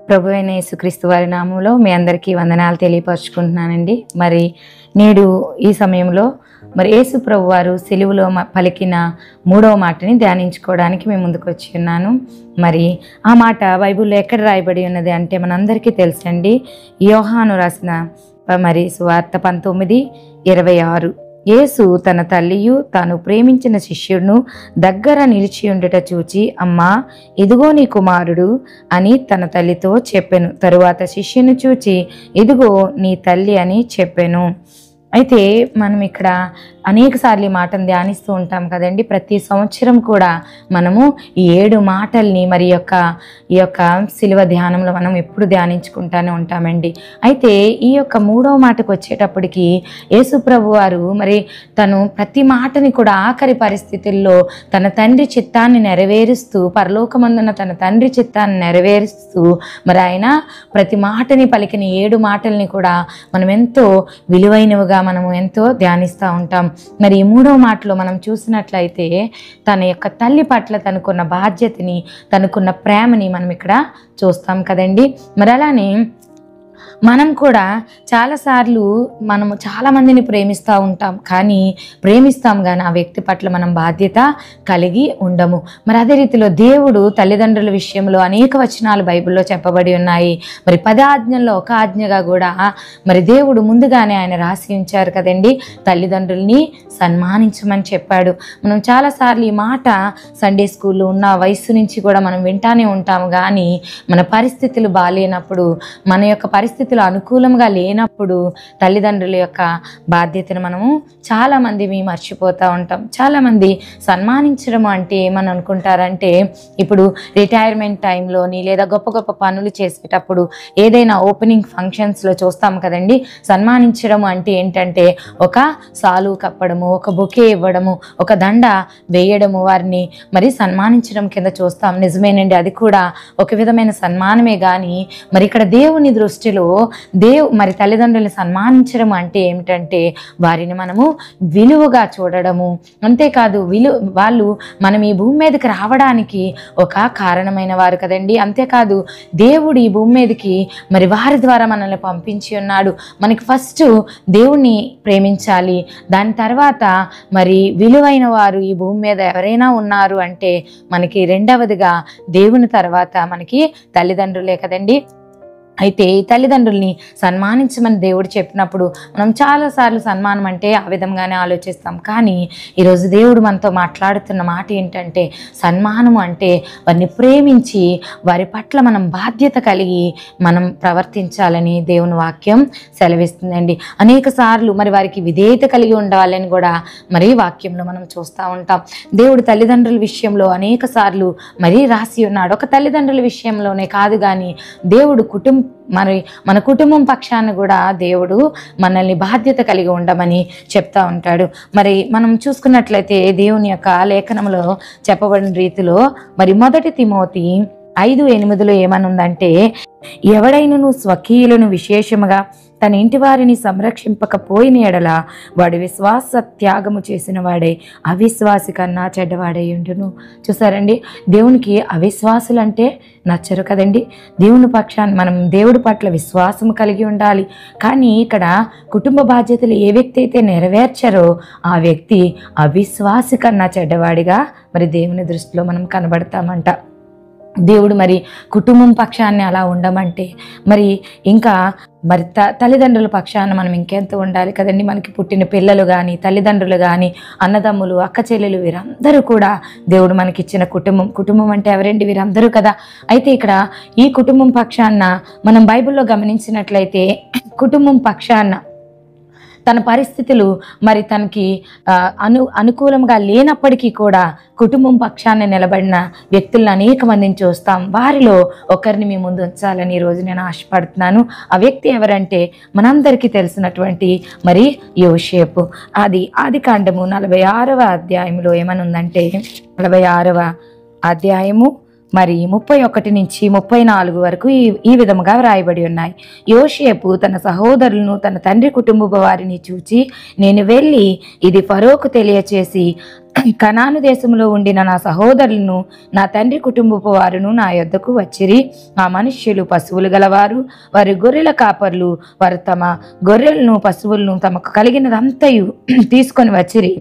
ప్రభువైన యేసుక్రీస్తు వారి నామంలో మీ అందరికీ వందనాలు తెలియపరుచుకుంటున్నానండి. మరి నేడు ఈ సమయంలో యేసు ప్రభు వారు సిలువలో పలికిన 3వ మాటని ధ్యానించుకోవడానికి మేము ముందుకు వచ్చి ఉన్నాను. మరి ఆ మాట బైబిల్లో ఎక్కడ రాయబడి ఉన్నది అంటే మనందరికీ తెలుసండి. యోహాను రాసిన సువార్త 19:26. యేసు తన తల్లియు తాను ప్రేమించిన శిష్యుడును దగ్గర నిలిచి ఉండట చూచి, అమ్మా, ఇదిగో నీ కుమారుడు అని తన తల్లితో చెప్పెను. తరువాత శిష్యుని చూచి, ఇదిగో నీ తల్లి అని చెప్పెను. అయితే మనం ఇక్కడ అనేక సార్లు ఈ మాటను ధ్యానిస్తూ ఉంటాం కదండి. ప్రతి సంవత్సరం కూడా మనము ఈ 7 మాటల్ని ఈ యొక్క శిలువ ధ్యానంలో మనం ఎప్పుడు ధ్యానించుకుంటూనే ఉంటామండి. అయితే ఈ యొక్క 3వ మాటకు వచ్చేటప్పటికి యేసు ప్రభు వారు తను ప్రతి మాటని కూడా ఆఖరి పరిస్థితుల్లో తన తండ్రి చిత్తాన్ని నెరవేరుస్తూ, పరలోకమందున తన తండ్రి చిత్తాన్ని నెరవేరుస్తూ ఆయన ప్రతి మాటని పలికిన 7 మాటల్ని కూడా మనం ఎంతో విలువైనవిగా మనము ఎంతో ధ్యానిస్తూ ఉంటాం. ఈ 3వ మాటలో మనం చూసినట్లయితే తన యొక్క తల్లి పట్ల తనకున్న బాధ్యతని, తనకున్న ప్రేమని మనం ఇక్కడ చూస్తాం కదండి. అలానే మనం కూడా చాలాసార్లు మనము చాలామందిని ప్రేమిస్తూ ఉంటాం, కానీ ఆ వ్యక్తి పట్ల మనం బాధ్యత కలిగి ఉండము. అదే రీతిలో దేవుడు తల్లిదండ్రుల విషయంలో అనేక వచనాలు బైబిల్లో చెప్పబడి ఉన్నాయి. 10 ఆజ్ఞల్లో ఒక ఆజ్ఞగా కూడా దేవుడు ముందుగానే ఆయన రాసి ఉంచారు కదండి, తల్లిదండ్రుల్ని సన్మానించమని చెప్పాడు. మనం చాలాసార్లు ఈ మాట సండే స్కూల్లో ఉన్న వయసు నుంచి కూడా మనం వింటానే ఉంటాము. కానీ మన పరిస్థితులు బాగాలేనప్పుడు, మన యొక్క పరిస్థితులు అనుకూలంగా లేనప్పుడు తల్లిదండ్రుల యొక్క బాధ్యతను మనము చాలామంది మర్చిపోతూ ఉంటాం. చాలామంది సన్మానించడం అంటే ఏమని అనుకుంటారంటే, ఇప్పుడు రిటైర్మెంట్ టైంలోని లేదా గొప్ప గొప్ప పనులు చేసేటప్పుడు ఏదైనా ఓపెనింగ్ ఫంక్షన్స్లో చూస్తాం కదండి. సన్మానించడం అంటే ఏంటంటే ఒక సాలువు కప్పడము, ఒక బొకే ఇవ్వడము, ఒక దండ వేయడము, వారిని సన్మానించడం కింద చూస్తాం. నిజమేనండి, అది కూడా ఒక విధమైన సన్మానమే. కానీ ఇక్కడ దేవుని దృష్టిలో తల్లిదండ్రులను సన్మానించడం అంటే ఏమిటంటే వారిని మనము విలువగా చూడడము. అంతేకాదు, వాళ్ళు మనం ఈ భూమి మీదకి రావడానికి ఒక కారణమైన వారు కదండి. అంతేకాదు, దేవుడు ఈ భూమి మీదకి వారి ద్వారా మనల్ని పంపించి ఉన్నాడు. మనకి ఫస్ట్ దేవుణ్ణి ప్రేమించాలి, దాని తర్వాత విలువైన వారు ఈ భూమి మీద ఎవరైనా ఉన్నారు అంటే మనకి రెండవదిగా దేవుని తర్వాత మనకి తల్లిదండ్రులే కదండి. అయితే ఈ తల్లిదండ్రుల్ని సన్మానించమని దేవుడు చెప్పినప్పుడు మనం చాలాసార్లు సన్మానం అంటే ఆ విధంగానే ఆలోచిస్తాం. కానీ ఈరోజు దేవుడు మనతో మాట్లాడుతున్న మాట ఏంటంటే, సన్మానము అంటే వారిని ప్రేమించి వారి పట్ల మనం బాధ్యత కలిగి మనం ప్రవర్తించాలని దేవుని వాక్యం సెలవిస్తుందండి. అనేక సార్లు వారికి విధేయత కలిగి ఉండాలని కూడా వాక్యంలో మనం చూస్తూ ఉంటాం. దేవుడు తల్లిదండ్రుల విషయంలో అనేక సార్లు రాసి ఉన్నాడు. ఒక తల్లిదండ్రుల విషయంలోనే కాదు, కానీ దేవుడు మన కుటుంబం పక్షాన కూడా దేవుడు మనల్ని బాధ్యత కలిగి ఉండమని చెప్తా ఉంటాడు. మనం చూసుకున్నట్లయితే దేవుని యొక్క లేఖనంలో చెప్పబడిన రీతిలో 1 తిమోతి 5:8 ఏమనుందంటే, ఎవడైనను స్వకీయులను విశేషముగా తన ఇంటి వారిని సంరక్షింపకపోయిన ఎడల వాడు విశ్వాస త్యాగము చేసిన వాడే అవిశ్వాసి కన్నా చెడ్డవాడై ఉండును. చూసారండి, దేవునికి అవిశ్వాసులంటే నచ్చరు కదండి. దేవుని పక్షాన్ని మనం దేవుడి పట్ల విశ్వాసం కలిగి ఉండాలి. కానీ ఇక్కడ కుటుంబ బాధ్యతలు ఏ వ్యక్తి అయితే నెరవేర్చారో ఆ వ్యక్తి అవిశ్వాసి కన్నా చెడ్డవాడిగా దేవుని దృష్టిలో మనం కనబడతామంట. దేవుడు కుటుంబం పక్షాన్ని అలా ఉండమంటే ఇంకా తల్లిదండ్రుల పక్షాన మనం ఇంకెంత ఉండాలి కదండి. మనకి పుట్టిన పిల్లలు కానీ, తల్లిదండ్రులు కానీ, అన్నదమ్ములు, అక్క చెల్లెలు, వీరందరూ కూడా దేవుడు మనకిచ్చిన కుటుంబం అంటే ఎవరండి? వీరందరూ కదా. అయితే ఇక్కడ ఈ కుటుంబం పక్షాన మనం బైబిల్లో గమనించినట్లయితే కుటుంబం పక్షాన తన పరిస్థితులు తనకి అనుకూలంగా లేనప్పటికీ కూడా కుటుంబం పక్షాన్ని నిలబడిన వ్యక్తులను అనేక మందిని చూస్తాం. వారిలో ఒకరిని మీ ముందు ఉంచాలని ఈరోజు నేను ఆశపడుతున్నాను. ఆ వ్యక్తి ఎవరంటే మనందరికీ తెలిసినటువంటి యోసేపు. ఆదికాండము 46వ అధ్యాయంలో ఏమనుందంటే, 46వ అధ్యాయము మరి 31 నుంచి 34 వరకు ఈ విధముగా వ్రాయబడి ఉన్నాయి. యోసేపు తన సహోదరులను తన తండ్రి కుటుంబ వారిని చూచి, నేను వెళ్ళి ఇది ఫరోకు తెలియచేసి కనాను దేశంలో ఉండిన నా సహోదరులను నా తండ్రి కుటుంబపు వారును నా యొద్దకు వచ్చిరి. ఆ మనుష్యులు పశువులు గలవారు, వారి గొర్రెల కాపర్లు, వారు తమ గొర్రెలను పశువులను తమకు కలిగినదంతయు తీసుకొని వచ్చిరి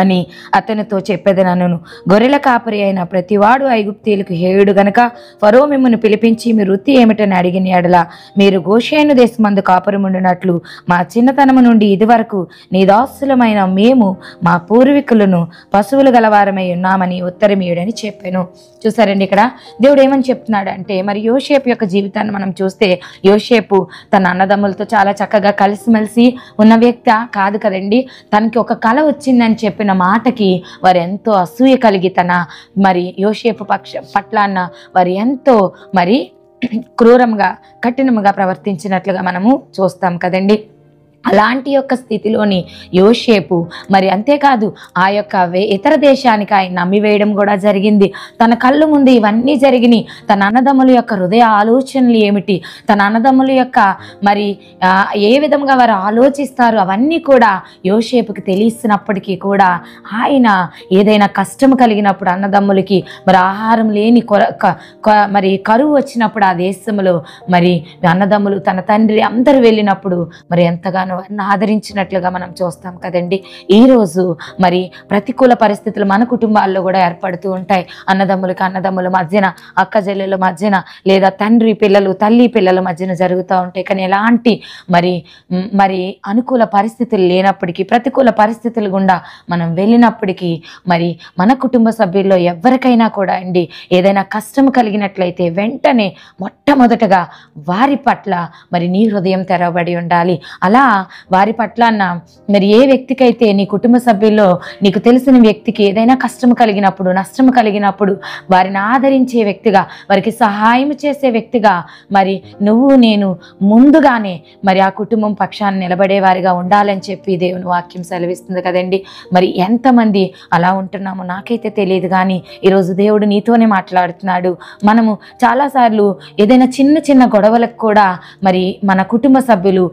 అని అతనితో చెప్పెదనను. గొర్రెల కాపరి అయిన ప్రతివాడు ఐగుప్తీయులకు హేయుడు గనక ఫరో మిమ్మల్ని పిలిపించి మీ వృత్తి ఏమిటని అడిగిన ఎడల మీరు గోషేను దేశమందు కాపురముండినట్లు మా చిన్నతనము నుండి ఇదివరకు నీ దాసులమైన మేము మా పూర్వీకులను పశువులు గలవారమై ఉన్నామని ఉత్తరమీయుడని చెప్పాను. చూసారండి, ఇక్కడ దేవుడు ఏమని చెప్తున్నాడు అంటే, మరి యోసేపు యొక్క జీవితాన్ని మనం చూస్తే యోసేపు తన అన్నదమ్ములతో చాలా చక్కగా కలిసిమెలిసి ఉన్న వ్యక్తి కాదు కదండి. తనకి ఒక కళ వచ్చిందని చెప్పిన మాటకి వారు ఎంతో అసూయ కలిగి తన మరి యోసేపు పట్ల వారు ఎంతో మరి క్రూరంగా కఠినంగా ప్రవర్తించినట్లుగా మనము చూస్తాం కదండి. అలాంటి యొక్క స్థితిలోని యోసేపు మరి అంతేకాదు ఆ యొక్క ఇతర దేశానికి ఆయన నమ్మివేయడం కూడా జరిగింది. తన కళ్ళు ముందు ఇవన్నీ జరిగినాయి. తన అన్నదమ్ముల యొక్క హృదయ ఆలోచనలు ఏమిటి, తన అన్నదమ్ముల యొక్క మరి ఏ విధంగా వారు ఆలోచిస్తారు అవన్నీ కూడా యోసేపుకి తెలిసినప్పటికీ కూడా ఆయన ఏదైనా కష్టం కలిగినప్పుడు అన్నదమ్ములకి మరి ఆహారం లేని మరి కరువు వచ్చినప్పుడు ఆ దేశంలో మరి అన్నదమ్ములు తన తండ్రి అందరూ వెళ్ళినప్పుడు మరి ఎంతగానో వారిని ఆదరించినట్లుగా మనం చూస్తాం కదండి. ఈరోజు మరి ప్రతికూల పరిస్థితులు మన కుటుంబాల్లో కూడా ఏర్పడుతూ ఉంటాయి. అన్నదమ్ముల మధ్యన, అక్క చెల్లెల మధ్యన, లేదా తండ్రి పిల్లలు తల్లి పిల్లల మధ్యన జరుగుతూ ఉంటాయి. కానీ ఎలాంటి మరి అనుకూల పరిస్థితులు లేనప్పటికీ, ప్రతికూల పరిస్థితులు గుండా మనం వెళ్ళినప్పటికీ మరి మన కుటుంబ సభ్యుల్లో ఎవరికైనా కూడా అండి ఏదైనా కష్టం కలిగినట్లయితే వెంటనే మొట్టమొదటగా వారి పట్ల మరి నీ హృదయం తెరవబడి ఉండాలి. అలా వారి పట్ల మరి ఏ వ్యక్తికైతే నీ కుటుంబ సభ్యుల్లో నీకు తెలిసిన వ్యక్తికి ఏదైనా కష్టం కలిగినప్పుడు, నష్టం కలిగినప్పుడు వారిని ఆదరించే వ్యక్తిగా, వారికి సహాయం చేసే వ్యక్తిగా మరి నువ్వు నేను ముందుగానే మరి ఆ కుటుంబం పక్షాన్ని నిలబడే వారిగా ఉండాలని చెప్పి దేవుని వాక్యం సెలవిస్తుంది కదండి. మరి ఎంతమంది అలా ఉంటున్నామో నాకైతే తెలియదు, కానీ ఈరోజు దేవుడు నీతోనే మాట్లాడుతున్నాడు. మనము చాలాసార్లు ఏదైనా చిన్న చిన్న గొడవలకు కూడా మరి మన కుటుంబ సభ్యులు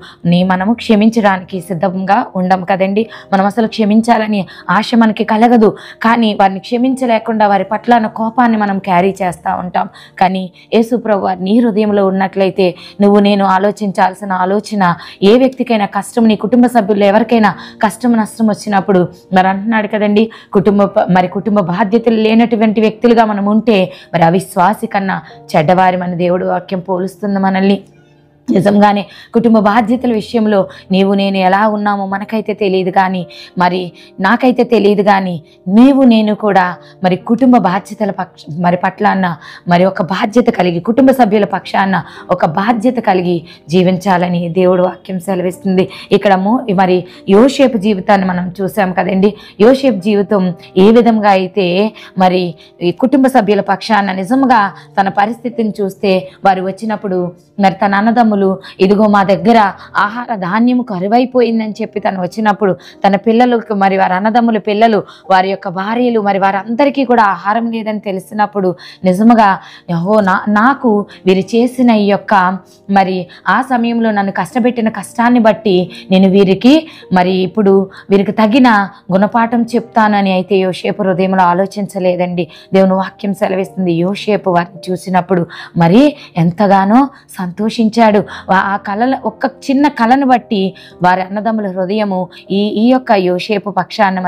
మనము క్షమించడానికి సిద్ధంగా ఉండం కదండి. మనం అసలు క్షమించాలని ఆశ మనకి కలగదు, కానీ వారిని క్షమించలేకుండా వారి పట్ల కోపాన్ని మనం క్యారీ చేస్తూ ఉంటాం. కానీ యేసు ప్రభువు వారు నీ హృదయంలో ఉన్నట్లయితే నువ్వు నేను ఆలోచించాల్సిన ఆలోచన, ఏ వ్యక్తికైనా కష్టం, నీ కుటుంబ సభ్యుల్లో ఎవరికైనా కష్టం నష్టం వచ్చినప్పుడు మరి అంటున్నాడు కదండి, కుటుంబ బాధ్యతలు లేనటువంటి వ్యక్తులుగా మనం ఉంటే మరి అవిశ్వాసి కన్నా చెడ్డవారి మన దేవుడు వాక్యం పోలుస్తుంది మనల్ని. నిజంగానే కుటుంబ బాధ్యతల విషయంలో నీవు నేను ఎలా ఉన్నామో మనకైతే తెలియదు, కానీ మరి నాకైతే తెలియదు, కానీ నీవు నేను కూడా మరి కుటుంబ బాధ్యతల మరి పట్ల మరి ఒక బాధ్యత కలిగి, కుటుంబ సభ్యుల పక్షాన ఒక బాధ్యత కలిగి జీవించాలని దేవుడు వాక్యం సెలవిస్తుంది. ఇక్కడ మరి యోసేపు జీవితాన్ని మనం చూసాం కదండి. యోసేపు జీవితం ఏ విధంగా అయితే మరి ఈ కుటుంబ సభ్యుల పక్షాన నిజంగా తన పరిస్థితిని చూస్తే వారు వచ్చినప్పుడు మరి తన అన్నదమ్ములు ఇదిగో మా దగ్గర ఆహార ధాన్యము కరువైపోయిందని చెప్పి తను వచ్చినప్పుడు తన పిల్లలకు మరి వారి అన్నదమ్ముల పిల్లలు, వారి యొక్క భార్యలు మరి వారందరికీ కూడా ఆహారం లేదని తెలిసినప్పుడు నిజముగా నాకు వీరు చేసిన ఈ యొక్క మరి ఆ సమయంలో నన్ను కష్టపెట్టిన కష్టాన్ని బట్టి నేను వీరికి మరి ఇప్పుడు వీరికి తగిన గుణపాఠం చెప్తానని అయితే యోసేపు హృదయంలో ఆలోచించలేదండి. దేవుని వాక్యం సెలవిస్తుంది, యోసేపు వారిని చూసినప్పుడు మరి ఎంతగానో సంతోషించాడు. ఆ కళను, ఒక్క చిన్న కళను బట్టి వారి అన్నదమ్ముల హృదయము ఈ యొక్క యోసేపు పక్షాన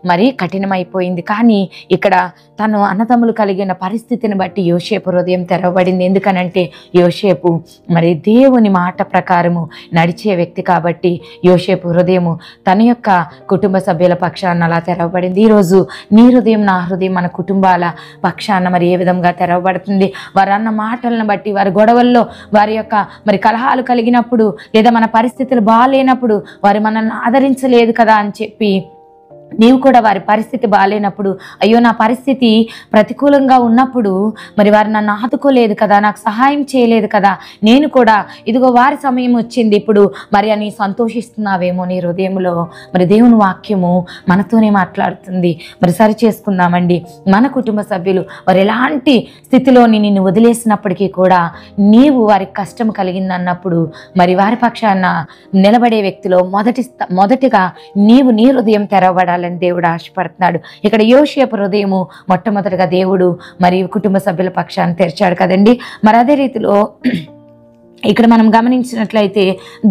మరి కఠినమైపోయింది. కానీ ఇక్కడ తను అన్నదమ్ములు కలిగిన పరిస్థితిని బట్టి యోసేపు హృదయం తెరవబడింది. ఎందుకనంటే యోసేపు మరి దేవుని మాట ప్రకారము నడిచే వ్యక్తి కాబట్టి యోసేపు హృదయము తన యొక్క కుటుంబ సభ్యుల పక్షాన అలా తెరవబడింది. ఈరోజు నీ హృదయం, నా హృదయం మన కుటుంబాల పక్షాన మరి ఏ విధంగా తెరవబడుతుంది? వారు అన్న మాటలను బట్టి, వారి గొడవల్లో, వారి యొక్క మరి కలహాలు కలిగినప్పుడు, లేదా మన పరిస్థితులు బాగాలేనప్పుడు వారు మనల్ని ఆదరించలేదు కదా అని చెప్పి నీవు కూడా వారి పరిస్థితి బాగాలేనప్పుడు, అయ్యో నా పరిస్థితి ప్రతికూలంగా ఉన్నప్పుడు మరి వారు నన్ను ఆదుకోలేదు కదా, నాకు సహాయం చేయలేదు కదా, నేను కూడా ఇదిగో వారి సమయం వచ్చింది ఇప్పుడు మరి అని సంతోషిస్తున్నావేమో నీ హృదయంలో. మరి దేవుని వాక్యము మనతోనే మాట్లాడుతుంది. మరి సరి చేసుకుందామండి. మన కుటుంబ సభ్యులు వారు ఎలాంటి స్థితిలోని నిన్ను వదిలేసినప్పటికీ కూడా నీవు వారికి కష్టం కలిగిందన్నప్పుడు మరి వారి పక్షాన నిలబడే వ్యక్తిలో మొదటిగా నీవు నీ హృదయం తెరవబడాలని దేవుడు ఆశపడుతున్నాడు. ఇక్కడ యోషేపు హృదయము మొట్టమొదటిగా దేవుడు మరి కుటుంబ సభ్యుల పక్షాన్ని తెరిచాడు కదండి. మరి అదే రీతిలో ఇక్కడ మనం గమనించినట్లయితే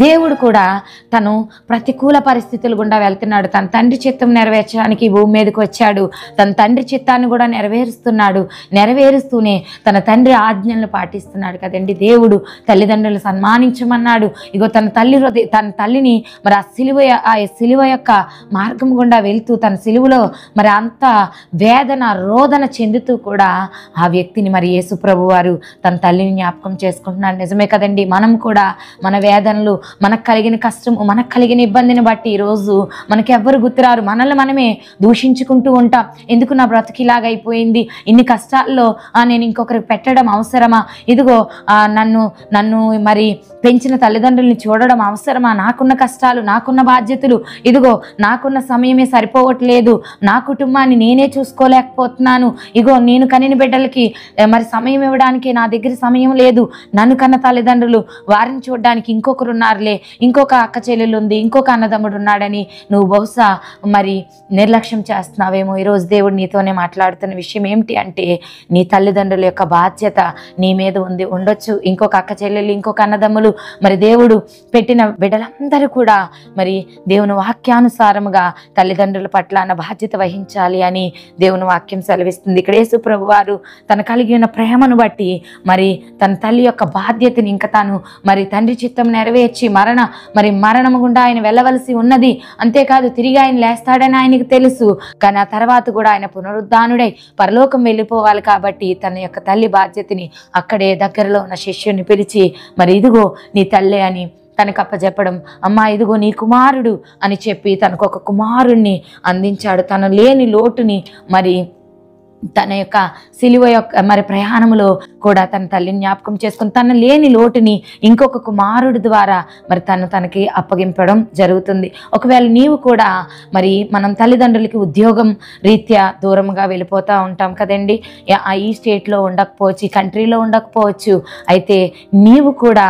దేవుడు కూడా తను ప్రతికూల పరిస్థితులు గుండా వెళ్తున్నాడు. తన తండ్రి చిత్తం నెరవేర్చడానికి భూమి మీదకి వచ్చాడు. తన తండ్రి చిత్తాన్ని కూడా నెరవేరుస్తున్నాడు. నెరవేరుస్తూనే తన తండ్రి ఆజ్ఞలను పాటిస్తున్నాడు కదండి. దేవుడు తల్లిదండ్రులు సన్మానించమన్నాడు. ఇగో తన తల్లిని మరి ఆ సిలువ యొక్క మార్గం గుండా వెళ్తూ తన సిలువలో మరి అంత వేదన రోదన చెందుతూ కూడా ఆ వ్యక్తిని మరి యేసు ప్రభు వారు తన తల్లిని జ్ఞాపకం చేసుకుంటున్నాడు. నిజమే కదండి. మనం కూడా మన వేదనలు, మనకు కలిగిన కష్టము, మనకు కలిగిన ఇబ్బందిని బట్టి ఈరోజు మనకి ఎవ్వరు గుర్తురారు. మనల్ని మనమే దూషించుకుంటూ ఉంటాం. ఎందుకు నా బ్రతుకు ఇలాగైపోయింది, ఇన్ని కష్టాల్లో నేను ఇంకొకరికి పెట్టడం అవసరమా, ఇదిగో నన్ను మరి పెంచిన తల్లిదండ్రుల్ని చూడడం అవసరమా, నాకున్న కష్టాలు, నాకున్న బాధ్యతలు, ఇదిగో నాకున్న సమయమే సరిపోవట్లేదు, నా కుటుంబాన్ని నేనే చూసుకోలేకపోతున్నాను, ఇగో నేను కనిన బిడ్డలకి మరి సమయం ఇవ్వడానికి నా దగ్గర సమయం లేదు, నన్ను కన్న తల్లిదండ్రులు వారిని చూడడానికి ఇంకొకరు ఉన్నారులే, ఇంకొక అక్క చెల్లెలు ఉంది, ఇంకొక అన్నదమ్ముడు ఉన్నాడని నువ్వు బహుశా మరి నిర్లక్ష్యం చేస్తున్నావేమో. ఈరోజు దేవుడు నీతోనే మాట్లాడుతున్న విషయం ఏమిటి అంటే నీ తల్లిదండ్రుల యొక్క బాధ్యత నీ మీద ఉండొచ్చు. ఇంకొక అక్క చెల్లెలు, ఇంకొక అన్నదమ్ములు, మరి దేవుడు పెట్టిన బిడ్డలందరూ కూడా మరి దేవుని వాక్యానుసారముగా తల్లిదండ్రుల పట్ల అన్న బాధ్యత వహించాలి అని దేవుని వాక్యం సెలవిస్తుంది. ఇక్కడ యేసు ప్రభు వారు తన కలిగిన ప్రేమను బట్టి మరి తన తల్లి యొక్క బాధ్యతని ఇంకా తాను మరి తండ్రి చిత్తం నెరవేర్చి మరణము గుండా ఆయన వెళ్ళవలసి ఉన్నది. అంతేకాదు తిరిగి ఆయన లేస్తాడని ఆయనకు తెలుసు. కానీ ఆ తర్వాత కూడా ఆయన పునరుద్ధానుడై పరలోకం వెళ్ళిపోవాలి కాబట్టి తన యొక్క తల్లి బాధ్యతని అక్కడే దగ్గరలో ఉన్న శిష్యుని పిలిచి మరి ఇదిగో నీ తల్లి అని తనకు అప్పచెప్పడం, అమ్మా ఇదిగో నీ కుమారుడు అని చెప్పి తనకు ఒక కుమారుణ్ణి అందించాడు. తన లేని లోటుని మరి తన యొక్క సిలువ యొక్క మరి ప్రయాణంలో కూడా తన తల్లిని జ్ఞాపకం చేసుకుని తన లేని లోటుని ఇంకొక కుమారుడు ద్వారా మరి తనకి అప్పగింపడం జరుగుతుంది. ఒకవేళ నీవు కూడా మరి మనం తల్లిదండ్రులకి ఉద్యోగం రీత్యా దూరంగా వెళ్ళిపోతూ ఉంటాం కదండి. ఈ స్టేట్లో ఉండకపోవచ్చు, ఈ కంట్రీలో ఉండకపోవచ్చు. అయితే నీవు కూడా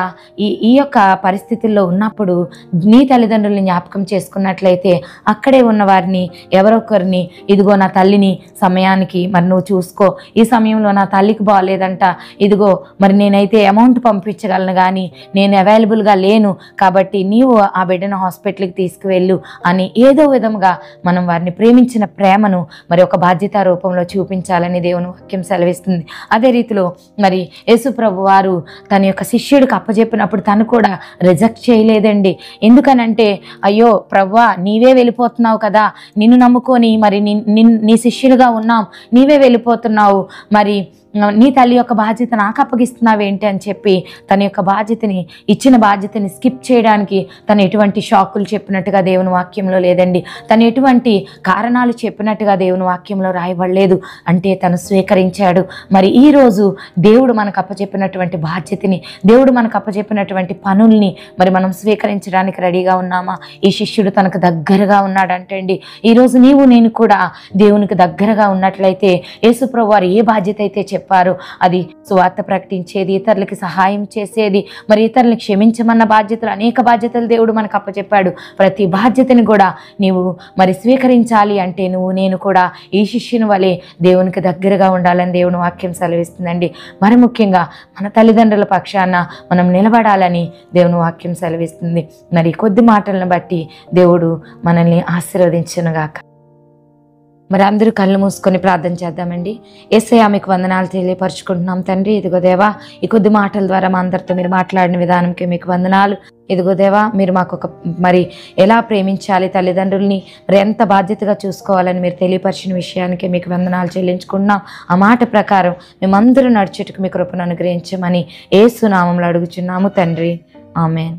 ఈ యొక్క పరిస్థితుల్లో ఉన్నప్పుడు నీ తల్లిదండ్రుల్ని జ్ఞాపకం చేసుకున్నట్లయితే అక్కడే ఉన్న వారిని ఎవరొకరిని ఇదిగో నా తల్లిని సమయానికి మరి నువ్వు చూసుకో, ఈ సమయంలో నా తల్లికి బాగాలేదంట, ఇదిగో మరి నేనైతే అమౌంట్ పంపించగలను కానీ నేను అవైలబుల్గా లేను కాబట్టి నీవు ఆ బిడ్డను హాస్పిటల్కి తీసుకువెళ్ళు అని ఏదో విధంగా మనం వారిని ప్రేమించిన ప్రేమను మరి ఒక బాధ్యత రూపంలో చూపించాలని దేవుని వాక్యం సెలవిస్తుంది. అదే రీతిలో మరి యేసు ప్రభు వారు తన యొక్క శిష్యుడికి అప్పచెప్పినప్పుడు తను కూడా రిజెక్ట్ చేయలేదండి. ఎందుకనంటే అయ్యో ప్రభువా నీవే వెళ్ళిపోతున్నావు కదా, నిన్ను నమ్ముకొని మరి నీ శిష్యులుగా ఉన్నాం, నీవే వెళ్ళిపోతున్నావు, మరి నీ తల్లి యొక్క బాధ్యత నాకు అప్పగిస్తున్నావేంటి అని చెప్పి తన యొక్క ఇచ్చిన బాధ్యతని స్కిప్ చేయడానికి తను ఎటువంటి షాకులు చెప్పినట్టుగా దేవుని వాక్యంలో లేదండి. తను ఎటువంటి కారణాలు చెప్పినట్టుగా దేవుని వాక్యంలో రాయబడలేదు. అంటే తను స్వీకరించాడు. మరి ఈరోజు దేవుడు మనకు అప్పచెప్పినటువంటి బాధ్యతని, దేవుడు మనకు అప్పచెప్పినటువంటి పనుల్ని మరి మనం స్వీకరించడానికి రెడీగా ఉన్నామా? ఈ శిష్యుడు తనకు దగ్గరగా ఉన్నాడంటండి. ఈరోజు నీవు నేను కూడా దేవునికి దగ్గరగా ఉన్నట్లయితే యేసుప్రభు వారు ఏ బాధ్యత అయితే చెప్పారు అది సువార్త ప్రకటించేది, ఇతరులకి సహాయం చేసేది, మరి ఇతరులను క్షమించమన్న బాధ్యతలు, అనేక బాధ్యతలు దేవుడు మనకు అప్పచెప్పాడు. ప్రతి బాధ్యతని కూడా నీవు మరి స్వీకరించాలి అంటే నువ్వు నేను కూడా ఈ శిష్యుని వలె దేవునికి దగ్గరగా ఉండాలని దేవుని వాక్యం సెలవిస్తుందండి. మరి ముఖ్యంగా మన తల్లిదండ్రుల పక్షాన మనం నిలబడాలని దేవుని వాక్యం సెలవిస్తుంది. మరి కొద్ది మాటలను బట్టి దేవుడు మనల్ని ఆశీర్వదించునుగాక. మరి అందరూ కళ్ళు మూసుకొని ప్రార్థన చేద్దామండి. యేసయ్యా మీకు వందనాలు తెలియపరుచుకుంటున్నాం తండ్రి. ఇదిగో దేవా ఈ కొద్ది మాటల ద్వారా మా అందరితో మీరు మాట్లాడిన విధానంకి మీకు వందనాలు. ఇదిగో దేవా మీరు మాకు మరి ఎలా ప్రేమించాలి తల్లిదండ్రుల్ని, మరి ఎంత బాధ్యతగా చూసుకోవాలని మీరు తెలియపరిచిన విషయానికి మీకు వందనాలు చెల్లించుకున్నాం. ఆ మాట ప్రకారం మేమందరూ నడిచేట్టుకు మీ కృపను అనుగ్రహించమని యేసు నామములో అడుగుచున్నాము తండ్రి. ఆమేన్.